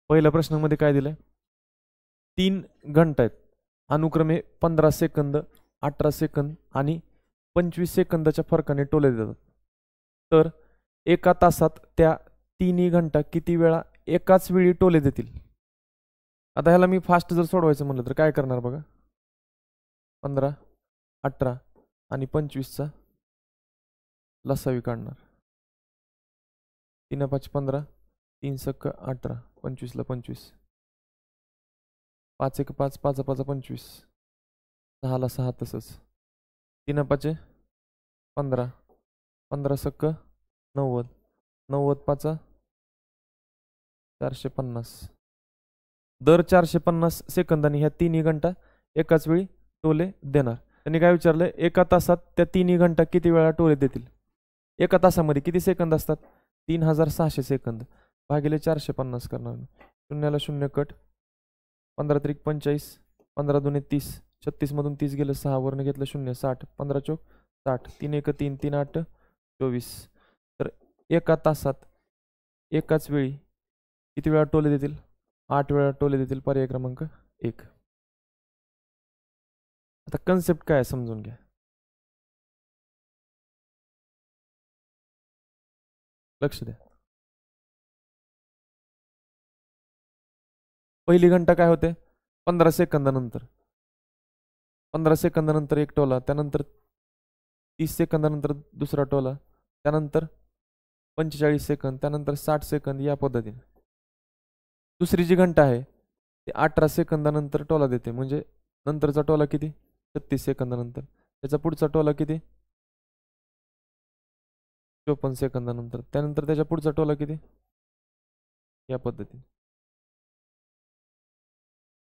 पहिल्या प्रश्नामध्ये काय दिलंय, 3 घंटा आहेत, अनुक्रमे 15 सेकंद, 18 सेकंद आणि 25 सेकंदाच्या फरकाने टोले देतात. तर एका तासात त्या तिन्ही घंटा किती वेळा एकाच वेळी टोले देतील. आता ह्याला मी फास्ट जर सोडवायचं म्हणलं तर काय करणार बघा, 15, 18 आणि 25चा लसावी काढणार. 3 5 15, 3 6 18, 25ला 25, 5 1 5, 5 5 25, 6ला 6 तसंच, 3 5 15, 15 6 90, 90 5 450. दर 450 सेकंदांनी ह्या तिन्ही घंटा एकाच वेळी टोले देणार. त्यांनी काय विचारलंय, एका तासात त्या तिन्ही घंटा किती वेळा टोले देतील. एका तासामध्ये किती सेकंद असतात, 3600 सेकंद भागिले 450 करणार. शून्याला शून्य कट, 15 त्रिक 45, 15 दुने 30, 36 मधून 30 गेलं, 6 वरनं घेतलं 0, 60, 15 चौक 60, 3 1 3, 3 8 24. तर एका तासात एकाच वेळी किती वेळा टोले देतील, 8 वेळा टोले देतील. पर्याय क्रमांक 1. आता कन्सेप्ट काय समजून घ्या. लक्ष द्या. पहिली घंटा काय होते, 15 सेकंदानंतर, 15 सेकंदानंतर एक टोला, त्यानंतर 30 सेकंदानंतर दुसरा टोला, त्यानंतर 45 सेकंद, त्यानंतर 60 सेकंद, या पद्धतीने. दुसरी जी घंटा आहे ती 18 सेकंदानंतर टोला देते, म्हणजे नंतरचा टोला किती, 36 सेकंदानंतर. त्याचा पुढचा टोला किती, 54 सेकंदानंतर. त्यानंतर त्याच्या पुढचा टोला किती, या पद्धतीने.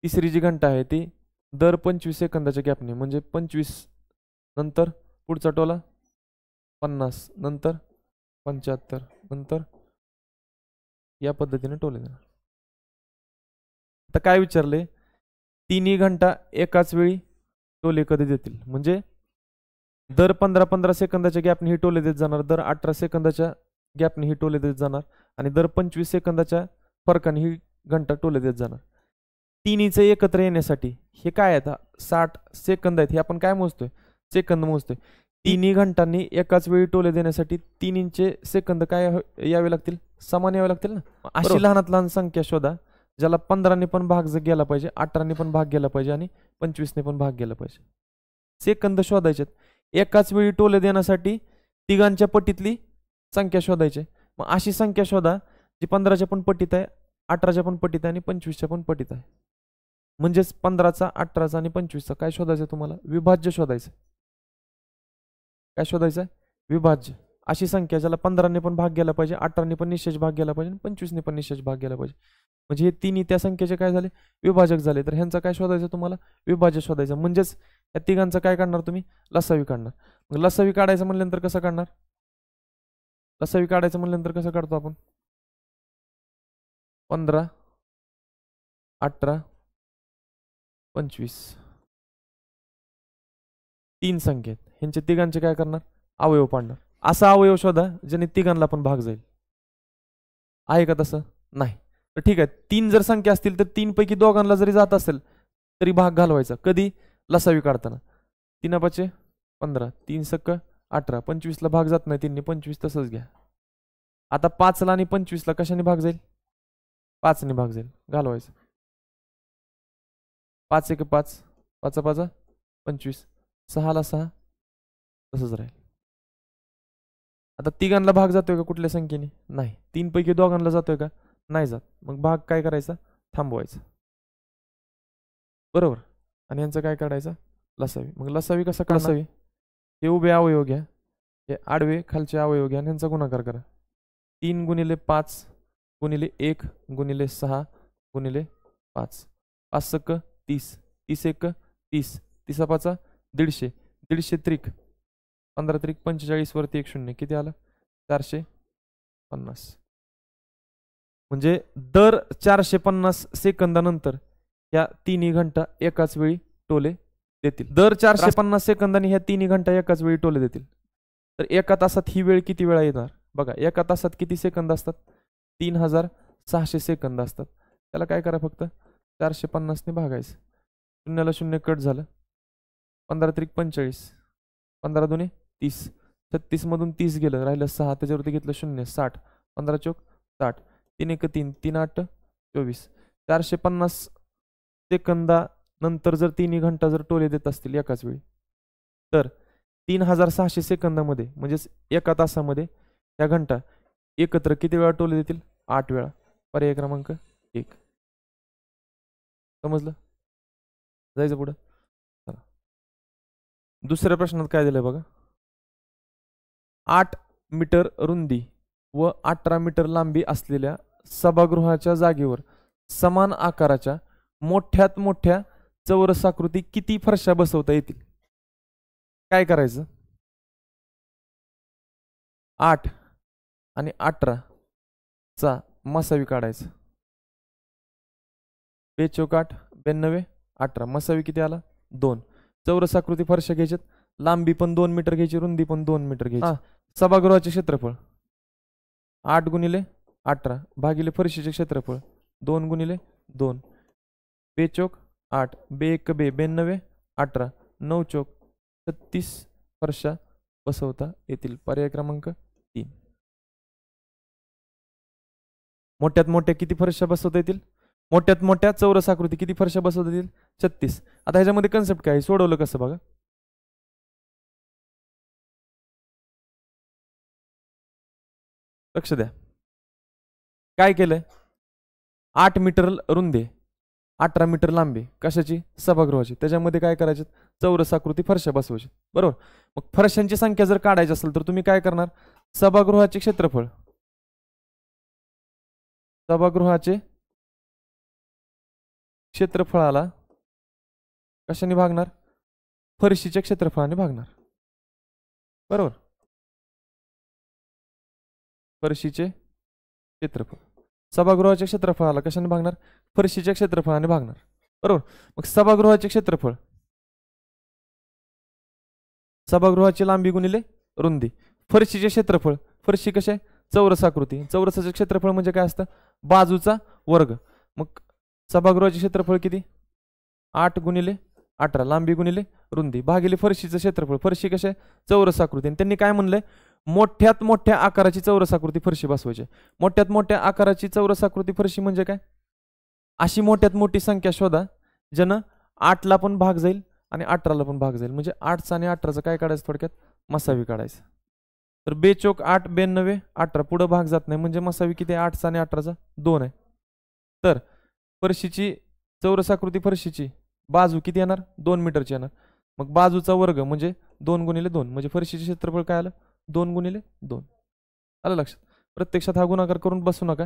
तिसरी जी घंटा आहे ती दर 25 सेकंदाच्या गॅपने, म्हणजे 25 नंतर पुढचा टोला 50, नंतर 75, नंतर या पद्धतीने टोले देणार. आता काय विचारले, तिन्ही घंटा एकाच वेळी टोले कधी देतील, म्हणजे दर 15-15 सेकंदाच्या गॅपने ही टोले देत जाणार, दर 18 सेकंदाच्या गॅपने ही टोले देत जाणार आणि दर 25 सेकंदाच्या फरकाने ही घंटा टोले देत जाणार. तिन्हीचे एकत्र येण्यासाठी हे काय आता 60 सेकंद आहेत, हे आपण काय मोजतोय, सेकंद मोजतोय. तिन्ही घंटांनी एकाच वेळी टोले देण्यासाठी तिन्हीचे सेकंद काय यावे लागतील, समान यावे लागतील ना. अशी लहानात लहान संख्या शोधा ज्याला 15ने पण भाग गेला पाहिजे, 18ने पण भाग गेला पाहिजे आणि 25ने पण भाग गेला पाहिजे. सेकंद शोधायचे. एकाच वेळी टोले देण्यासाठी तिघांच्या पटीतली संख्या शोधायची. मग अशी संख्या शोधा जी 15च्या पण पटीत आहे, 18च्या पण पटीत आहे आणि 25च्या पण पटीत आहे. म्हणजेच 15चा, 18चा आणि 25चा काय शोधायचं तुम्हाला, विभाज्य शोधायचं. काय शोधायचं, विभाज्य. अशी संख्या ज्याला 15ने पण भाग गेला पाहिजे, 18ने पण निशेष भाग गेला पाहिजे आणि 25ने पण निशेष भाग गेला पाहिजे. म्हणजे हे तिन्ही त्या संख्येचे काय झाले, विभाजक झाले. तर ह्यांचा काय शोधायचं तुम्हाला, विभाज्य शोधायचं. म्हणजेच या तिघांचा काय काढणार तुम्ही, लसावी काढणार. मग लसावी काढायचं म्हणल्यानंतर कसं काढणार, लसावी काढायचं म्हणल्यानंतर कसं काढतो आपण, 15, 18, 25 तीन संख्येत ह्यांचे तिघांचे काय करणार, अवयव पाडणार. असा अवयव शोधा ज्याने तिघांना पण भाग जाईल. आहे का तसं, नाही. तर ठीक आहे, 3 जर संख्या असतील तर 3 पैकी दोघांना जरी जात असेल तरी भाग घालवायचा. कधी, लसावी काढताना. 3 5 15, 3 6 18, 25ला भाग जात नाही, 3ने 25 तसंच घ्या. आता 5ला आणि 25ला कशाने भाग जाईल, 5ने भाग जाईल, घालवायचं. 5 1 5, 5 5 25, 6ला 6 तसंच राहील. आता तिघांना भाग जातोय का कुठल्या संख्येने, नाही. 3 पैकी दोघांना जातोय का, नाही जात. मग भाग काय करायचा, थांबवायचा. बरोबर. आणि यांचं काय काढायचं, लसावी. मग लसावी कसा काढावी, हे उभे अवयव घ्या, हे आडवे खालचे अवयव घ्या आणि यांचा गुणाकार करा. 3 गुणिले 5 गुणिले 1 गुणिले 6 गुणिले 5, 5 6 30, 30 1 30, 30 5 150, 150 त्रिक 15 त्रिक 45 वरती 1 0, किती आलं, 450. म्हणजे दर 450 सेकंदानंतर या तिन्ही घंटा एकाच वेळी टोले देतील. दर 450 सेकंदांनी ह्या तिन्ही घंटा एकाच वेळी टोले देतील. तर एका तासात ही वेळ किती वेळा येणार बघा. एका तासात किती सेकंद असतात, 3600 सेकंद असतात. त्याला काय करा, फक्त 450 ने भागायचं. शून्याला शून्य कट झालं. 15 त्रिक 45, 15 दुने 30, 36 मधून 30 गेलं, राहिलं 6, त्याच्यावरती घेतलं 0, 60, 15 चौक 60, 3 1 3, 3 8 24. 450 सेकंदानंतर जर 3 घंटा जर टोले देत असतील एकाच वेळी, तर 3600 सेकंदामध्ये म्हणजेच एका तासामध्ये या घंटा एकत्र किती वेळा टोले देतील? 8 वेळा. पर्याय क्रमांक 1. समजलं? जायचं पुढं. दुसऱ्या प्रश्नात काय दिलंय बघा. 8 मीटर रुंदी व 18 मीटर लांबी असलेल्या सभागृहाच्या जागेवर समान आकाराच्या मोठ्यात मोठ्या चौरसाकृती किती फरशा बसवता येतील? काय करायचं? 8 आणि 18 चा मसावी काढायचं. 2 चौक 8, 92, 18. मसावी किती आला? 2. चौरसाकृती फरशा घ्यायच्यात. लांबी पण 2 मीटर घ्यायची, रुंदी पण 2 मीटर घ्यायची. सभागृहाचे क्षेत्रफळ 8 गुणिले 18 भागिले फरशीचे क्षेत्रफळ 2 गुणिले 2. 2 चौक 8, 2 1 2, 92, 18, 9 चौक 36 फरशा बसवता येतील. पर्याय क्रमांक 3. मोठ्यात मोठ्या किती फरशा बसवता येतील? मोठ्यात मोठ्या चौरसाकृती किती फरशा बसवता येतील? 36. आता ह्याच्यामध्ये कन्सेप्ट काय सोडवलं कसं बघा. लक्ष द्या. काय केलंय? 8 मीटर रुंदी, 18 मीटर लांबी कशाची? सभागृहाची. त्याच्यामध्ये काय करायचे? चौरसाकृती फरशा बसवायची. बरोबर. मग फरशांची संख्या जर काढायची असेल तर तुम्ही काय करणार? सभागृहाचे क्षेत्रफळ, सभागृहाचे क्षेत्रफळाला कशाने भागणार? फरशीच्या क्षेत्रफळाने भागणार. बरोबर. फरशीचे क्षेत्रफळ सभागृहाच्या क्षेत्रफळाला कशाने भागणार? फरशीच्या क्षेत्रफळाने भागणार. बरोबर. मग सभागृहाचे क्षेत्रफळ, सभागृहाची लांबी गुणिले रुंदी, फरशीचे क्षेत्रफळ. फरशी कसे? चौरसाकृती. चौरसाचे क्षेत्रफळ म्हणजे काय असतं? बाजूचा वर्ग. मग सभागृहाचे क्षेत्रफळ किती? 8 गुणिले 18 लांबी गुणिले रुंदी भागिले फरशीचं क्षेत्रफळ. फरशी कसे? चौरसाकृती. आणि त्यांनी काय म्हणलंय? मोठ्यात मोठ्या आकाराची चौरसाकृती फरशी बसवायची. मोठ्यात मोठ्या आकाराची चौरसाकृती फरशी म्हणजे काय? अशी मोठ्यात मोठी संख्या शोधा ज्यानं 8 ला पण भाग जाईल आणि 18 ला पण भाग जाईल. म्हणजे 8 आणि 18 काय काढायचं? थोडक्यात मसावी काढायचं. तर 2 चौक 8, 92, 18 पुढे भाग जात नाही म्हणजे मसावी किती? 8 आणि 18 2 आहे. तर फरशीची चौरसाकृती फरशीची बाजू किती येणार? 2 मीटरची येणार. मग बाजूचा वर्ग म्हणजे 2 गुणिले 2 म्हणजे फरशीचे क्षेत्रफळ काय आलं? 2 गुणिले 2. आलं लक्षात? प्रत्यक्षात हा गुणाकार करून बसू नका.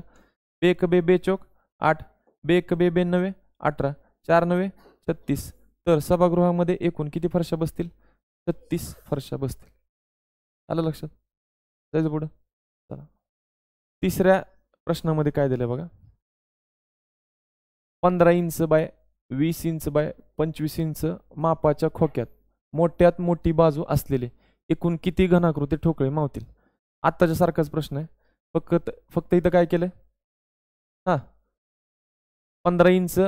1 2 2 चौक 8, 1 2 92, 18, 4 9 36. तर सभागृहामध्ये एकूण किती फरशा बसतील? 36 फरशा बसतील. आलं लक्षात? जायचं पुढं. चला. तिसऱ्या प्रश्नामध्ये काय दिलंय बघा. 15 inch by 20 inch by 25 inch मापाच्या खोक्यात मोठ्यात मोठी बाजू असलेले एकूण किती घनाकृती ठोकळे मावतील? आत्ताच्या सारखाच प्रश्न आहे. फक्त इथं काय केलंय? 15 inch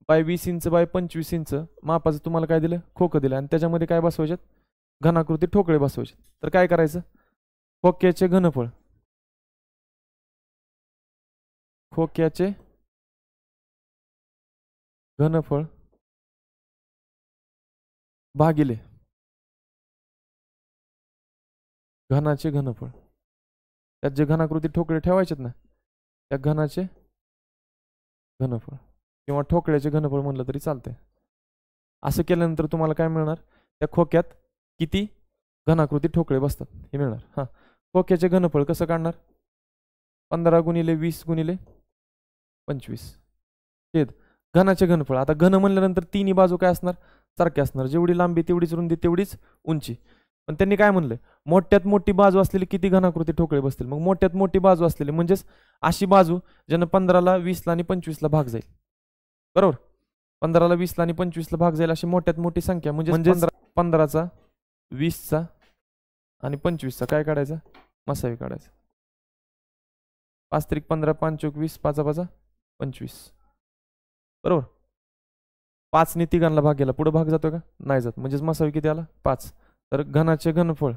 by 20 inch by 25 inch मापाचं तुम्हाला काय दिलं? खोकं दिलं आणि त्याच्यामध्ये काय बसवायचे? घनाकृती ठोकळे बसवायचे. तर काय करायचं? खोक्याचे घनफळ, खोक्याचे घनफळ भागिले घनाचे घनफळ. त्यात जे घनाकृती ठोकळे ठेवायचेत ना त्या घनाचे घनफळ किंवा ठोकळ्याचे घनफळ म्हणलं तरी चालतंय. असं केल्यानंतर तुम्हाला काय मिळणार? त्या खोक्यात किती घनाकृती ठोकळे बसतात हे मिळणार. खोक्याचे घनफळ कसं काढणार? 15 गुणिले 20 गुणिले 25 छेद घनाचे घनफळ. आता घन म्हणल्यानंतर तिन्ही बाजू काय असणार? सारख्या असणार. जेवढी लांबी तेवढीच रुंदी तेवढीच उंची. पण त्यांनी काय म्हणलंय? मोठ्यात मोठी बाजू असलेली किती घनाकृती ठोकळे बसतील? मग मोठ्यात मोठी बाजू असलेली म्हणजेच अशी बाजू ज्यानं 15 ला 20 ला आणि 25 ला भाग जाईल. बरोबर. 15 ला 20 ला आणि 25 ला भाग जाईल अशी मोठ्यात मोठी संख्या म्हणजे 15चा 20चा आणि 25चा काय काढायचा? मसावी काढायचा. 5 त्रिक 15, 5 चौक 20, 5 5 25. बरोबर. 5ने तिघांना भाग गेला, पुढे भाग जातोय का? नाही जात. म्हणजेच मसावी किती आला? 5. तर घनाचे घनफळ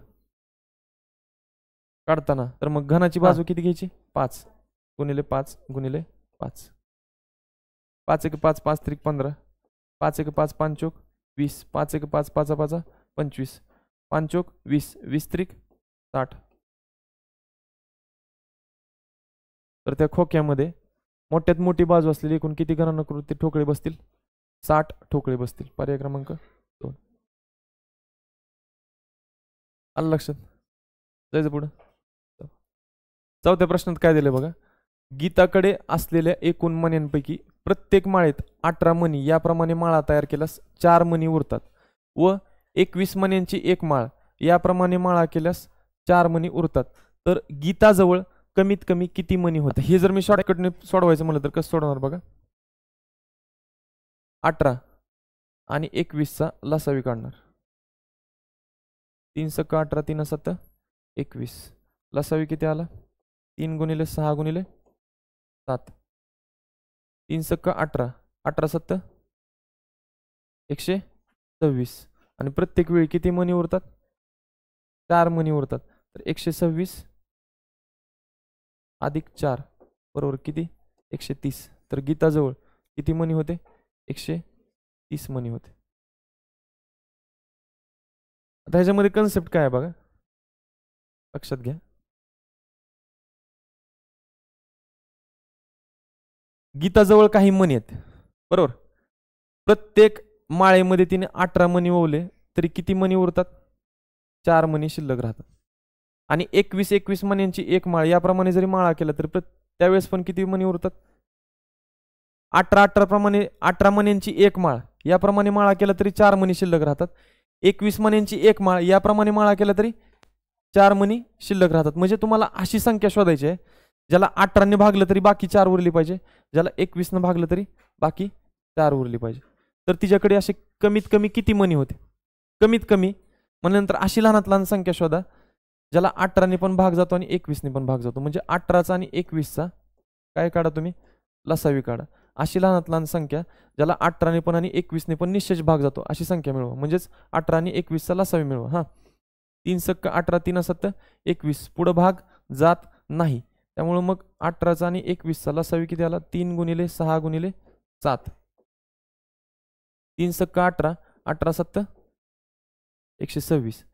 काढताना तर मग घनाची बाजू किती घ्यायची? 5 गुणिले 5 गुणिले 5. 5 1 5 5 त्रिक 15, 5 1 5 5 चोक 20, 5 1 5 5 5 25, 5 चोक 20, 20 त्रिक 60. तर त्या खोक्यामध्ये मोठ्यात मोठी बाजू असलेली एकूण किती घनाकृती ठोकळे बसतील? 60 ठोकळे बसतील. पर्याय क्रमांक 2. आलं लक्षात? जायचं पुढं. चौथ्या प्रश्नात काय दिले बघा. गीताकडे असलेल्या एकूण मण्यांपैकी प्रत्येक माळेत 18 मणी याप्रमाणे माळा तयार केल्यास 4 मणी उरतात व 21 मण्यांची एक माळ याप्रमाणे माळा केल्यास 4 मणी उरतात. तर गीताजवळ कमीत कमी किती मणी होते? हे जर मी शॉर्टकटने सोडवायचं म्हणलं तर कसं सोडवणार बघा. 18 आणि 21चा लसावी काढणार. 3 सक 18 3 7 21. लसावी किती आला? 3 गुणिले 6 गुणिले 7. 3 सक 18 18 7 126. आणि प्रत्येक वेळी किती मणी उरतात? 4 मणी उरतात. तर 126 अधिक 4 बरोबर किती? 130. तर गीताजवळ किती मणी होते? 130 मणी होते. आता ह्याच्यामध्ये कन्सेप्ट काय आहे बघा, लक्षात घ्या. गीताजवळ काही मणी आहेत बरोबर. प्रत्येक माळेमध्ये तिने 18 मणी ओवले तरी किती मणी उरतात? 4 मणी शिल्लक राहतात. आणि 21 मण्यांची एक माळ याप्रमाणे जरी माळा केला तर त्यावेळेस पण किती मणी उरतात? 18 मण्यांची एक माळ याप्रमाणे माळा केला तरी 4 मणी शिल्लक राहतात. 21 मण्यांची एक माळ याप्रमाणे माळा केला तरी 4 मणी शिल्लक राहतात. म्हणजे तुम्हाला अशी संख्या शोधायची आहे ज्याला 18ने भागलं तरी बाकी 4 उरली पाहिजे, ज्याला 21ने भागलं तरी बाकी 4 उरली पाहिजे. तर तिच्याकडे असे कमीत कमी किती मणी होते? कमीत कमी म्हणल्यानंतर अशी लहानात लहान संख्या शोधा ज्याला 18ने पण भाग जातो आणि 21ने पण भाग जातो. म्हणजे 18चा आणि 21चा काय काढा तुम्ही? लसावी काढा. अशी लहानात लहान संख्या ज्याला 18ने पण आणि 21ने पण निश्चित भाग जातो अशी संख्या मिळवा. म्हणजेच 18 आणि 21चा लसावी मिळवा. हा 3 सक 18 3 7 21. पुढे भाग जात नाही त्यामुळे मग 18चा आणि 21चा लसावी किती आला? 3 गुणिले 6 गुणिले 7. 3 सक 18 18 7 126.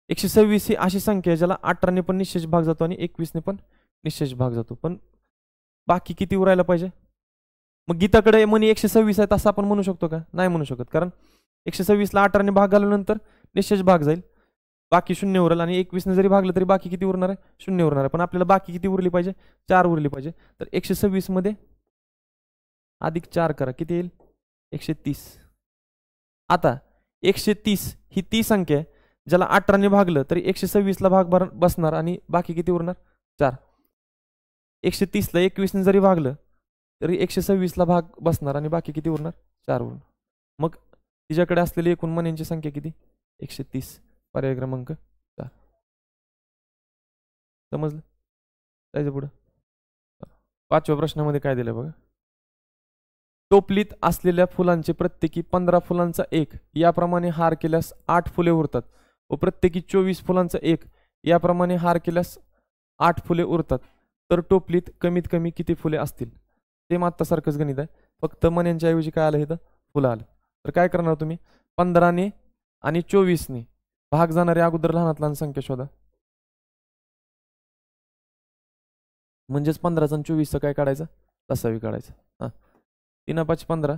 126 ही अशी संख्या आहे ज्याला 18ने पण निश्चित भाग जातो आणि 21ने पण निश्चित भाग जातो. पण बाकी किती उरायला पाहिजे? मग गीताकडे मनी 126 आहेत असं आपण म्हणू शकतो का? नाही म्हणू शकत. कारण 126ला 18ने भाग घालवल्यानंतर निश्चित भाग जाईल, बाकी 0 उरल. आणि 21ने जरी भागलं तरी बाकी किती उरणार आहे? 0 उरणार आहे. पण आपल्याला बाकी किती उरली पाहिजे? 4 उरली पाहिजे. तर 126 मध्ये अधिक 4 करा, किती येईल? 130. आता 130 ही ती संख्या आहे ज्याला 18ने भागलं तरी 126ला भाग बसणार आणि बाकी किती उरणार? 4. 130ला 21ने जरी भागलं तरी 126ला भाग बसणार आणि बाकी किती उरणार? 4 उरणार. मग तिच्याकडे असलेली एकूण मण्यांची संख्या किती? 130. पर्याय क्रमांक 4. समजलं? जायचं पुढं. 5व्या प्रश्नामध्ये काय दिलं बघा. टोपलीत असलेल्या फुलांचे प्रत्येकी 15 फुलांचा एक याप्रमाणे हार केल्यास 8 फुले उरतात व प्रत्येकी 24 फुलांचा एक याप्रमाणे हार केल्यास 8 फुले उरतात. तर टोपलीत कमीत कमी किती फुले असतील? ते मात्र सारखंच गणित आहे, फक्त मण्यांच्या ऐवजी काय आलं इथं? फुलं आलं. तर काय करणार तुम्ही? 15ने आणि 24ने भाग जाणारी अगोदर लहानात लहान संख्या शोधा. म्हणजेच 15चा आणि 24चा काय काढायचं? लसावी काढायचं. हा 3 5 15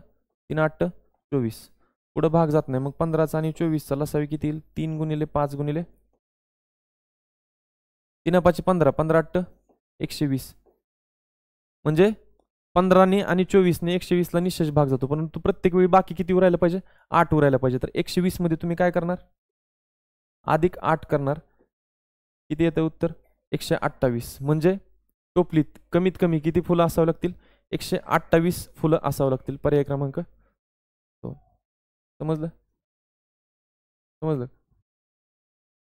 3 8 24. पुढे भाग जात नाही. मग 15चा आणि 24चा लसावी किती येईल? 3 गुणिले 5 गुणिले 3 5 15 15 8 120. म्हणजे 15ने आणि 24ने 120ला निश्चित भाग जातो, परंतु प्रत्येक वेळी बाकी किती उरायला पाहिजे? 8 उरायला पाहिजे. तर 120 मध्ये तुम्ही काय करणार? अधिक 8 करणार. किती येतं उत्तर? 128. म्हणजे टोपलीत कमीत कमी किती फुलं असावं लागतील? 128 फुलं असावं लागतील. पर्याय क्रमांक 2. समजलं? समजलं?